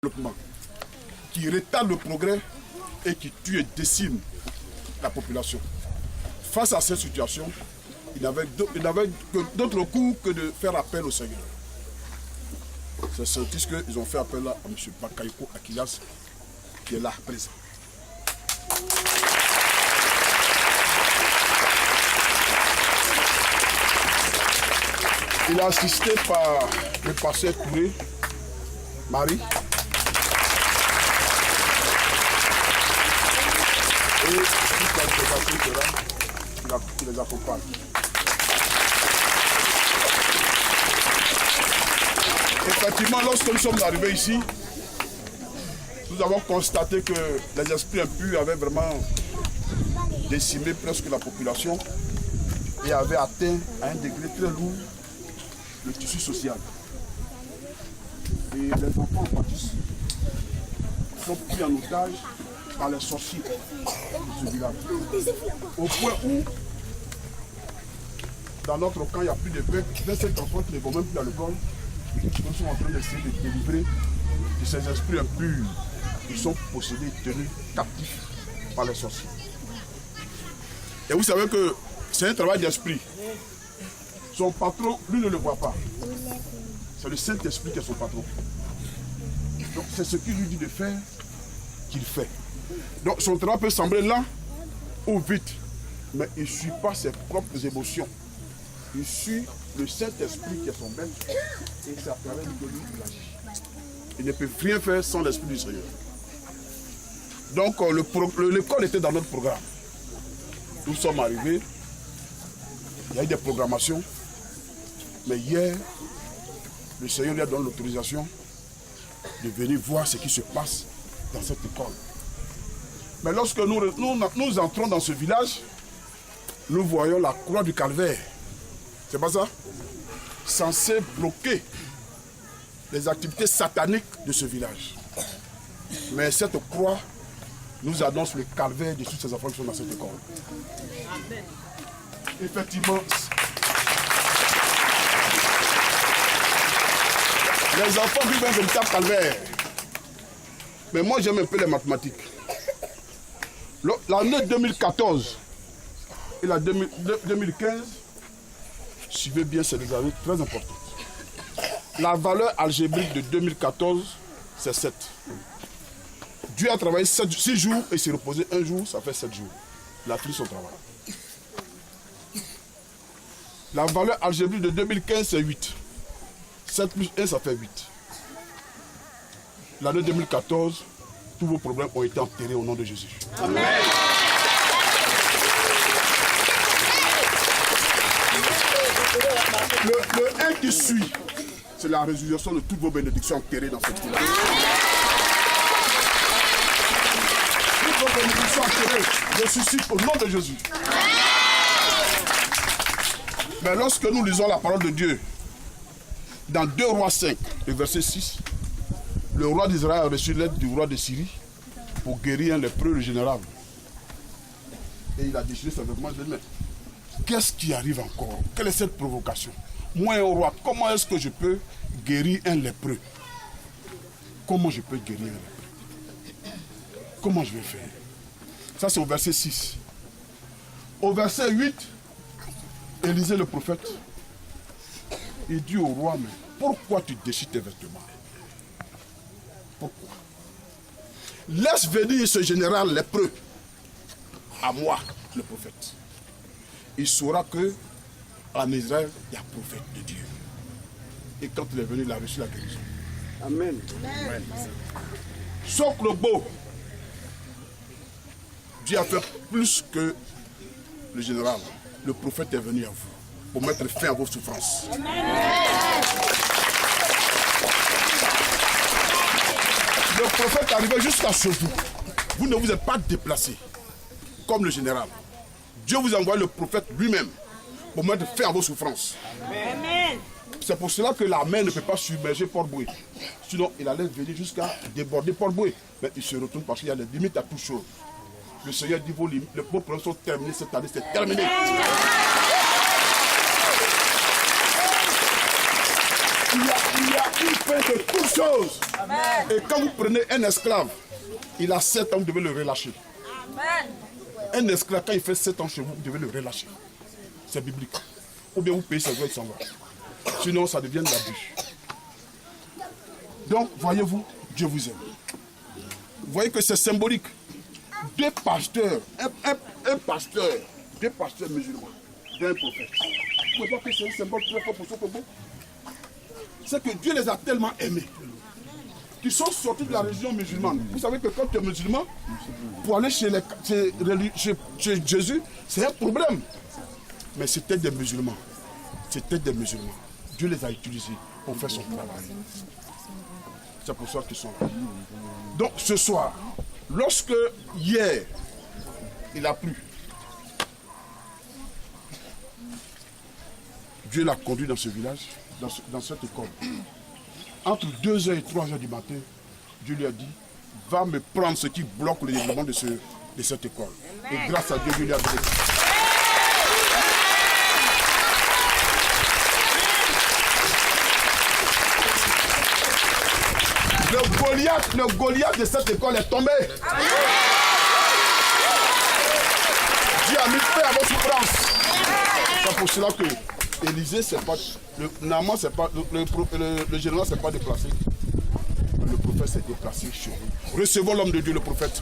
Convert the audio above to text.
développement, qui retarde le progrès et qui tue et décime la population. Face à cette situation, il n'avait d'autre recours que de faire appel au Seigneur. C'est ainsi qu'ils ont fait appel à M. Bakayoko Akilas, qui est là présent. Il est assisté par le pasteur Touré, Marie, et toute la délégation qui les accompagne. Effectivement, lorsque nous sommes arrivés ici, nous avons constaté que les esprits impurs avaient vraiment décimé presque la population et avaient atteint à un degré très lourd le tissu social. Et les enfants en pâtissent sont pris en otage par les sorciers de ce village. Au point où, dans notre camp, il y a plus de 25 enfants qui ne vont même plus à l'école. Nous sommes en train d'essayer de délivrer de ces esprits impurs qui sont possédés et tenus captifs par les sorciers. Et vous savez que c'est un travail d'esprit. Son patron, lui, ne le voit pas. C'est le Saint-Esprit qui est son patron. Donc c'est ce qu'il lui dit de faire qu'il fait. Donc son travail peut sembler lent ou vite, mais il ne suit pas ses propres émotions. Il suit le Saint-Esprit qui est son maître et c'est à travers lui que lui il agit. Il ne peut rien faire sans l'Esprit du Seigneur. Donc l'école était dans notre programme. Nous sommes arrivés, il y a eu des programmations, mais hier, le Seigneur lui a donné l'autorisation de venir voir ce qui se passe dans cette école. Mais lorsque nous entrons dans ce village, nous voyons la croix du calvaire. C'est pas ça? Censé bloquer les activités sataniques de ce village. Mais cette croix nous annonce le calvaire de tous ces enfants qui sont dans cette école. Amen. Effectivement, les enfants vivent un véritable calvaire. Mais moi j'aime un peu les mathématiques. L'année 2014 et la 2015, suivez bien ces examens très importants. La valeur algébrique de 2014, c'est 7. Dieu a travaillé 6 jours et s'est reposé un jour, ça fait 7 jours. Il a fini son travail. La valeur algébrique de 2015, c'est 8. 7 plus 1, ça fait 8. L'année 2014, tous vos problèmes ont été enterrés au nom de Jésus. Amen. Le 1 qui suit, c'est la résurrection de toutes vos bénédictions enterrées dans cette village. Toutes vos bénédictions enterrées ressuscitent au nom de Jésus. Mais lorsque nous lisons la parole de Dieu, dans 2 Rois 5, le verset 6, le roi d'Israël a reçu l'aide du roi de Syrie pour guérir un lépreux, le général. Et il a déchiré ses vêtements. Je lui ai dit, mais qu'est-ce qui arrive encore? Quelle est cette provocation? Moi, un roi, comment est-ce que je peux guérir un lépreux? Comment je peux guérir un lépreux? Comment je vais faire? Ça, c'est au verset 6. Au verset 8, Élisée le prophète, il dit au roi, mais pourquoi tu déchires tes vêtements? Pourquoi? Laisse venir ce général lépreux à moi, le prophète. Il saura que en Israël, il y a prophète de Dieu. Et quand il est venu, il a reçu la guérison. Amen. Amen. Soklobo, Dieu a fait plus que le général. Le prophète est venu à vous pour mettre fin à vos souffrances. Amen. Le prophète est arrivé jusqu'à ce jour. Vous ne vous êtes pas déplacé comme le général. Dieu vous envoie le prophète lui-même pour mettre fin à vos souffrances. Amen. C'est pour cela que la mer ne peut pas submerger Port-Boué. Sinon, il allait venir jusqu'à déborder Port-Boué. Mais il se retourne parce qu'il y a des limites à toute chose. Le Seigneur dit, vos problèmes sont terminés cette année, c'est terminé. Il y y a une fin de toutes choses. Amen. Et quand vous prenez un esclave, il a 7 ans, vous devez le relâcher. Amen. Un esclave, quand il fait 7 ans chez vous, vous devez le relâcher. C'est biblique. Ou bien vous payez ses droits et s'en va. Sinon, ça devient de l'abus. Donc, voyez-vous, Dieu vous aime. Vous voyez que c'est symbolique. Deux pasteurs, un pasteur, deux pasteurs musulmans, d'un prophète. Vous ne pouvez pas que c'est un symbole très fort pour ce Congo. C'est que Dieu les a tellement aimés qu'ils sont sortis de la religion musulmane. Vous savez que quand tu es musulman, pour aller chez Jésus, c'est un problème. Mais c'était des musulmans. C'était des musulmans. Dieu les a utilisés pour faire son travail. C'est pour ça qu'ils sont là. Donc ce soir, lorsque hier, il a plu, Dieu l'a conduit dans ce village, dans cette école. Entre 2h et 3h du matin, Dieu lui a dit, va me prendre ce qui bloque le développement de cette école. Et grâce à Dieu, Dieu lui a donné. Le Goliath de cette école est tombé. Dieu a mis paix à vos souffrances. C'est pour cela que Élisée, c'est pas. Naaman, c'est pas. Le général, c'est pas déplacé. Le prophète s'est déplacé chez vous. Recevons l'homme de Dieu, le prophète.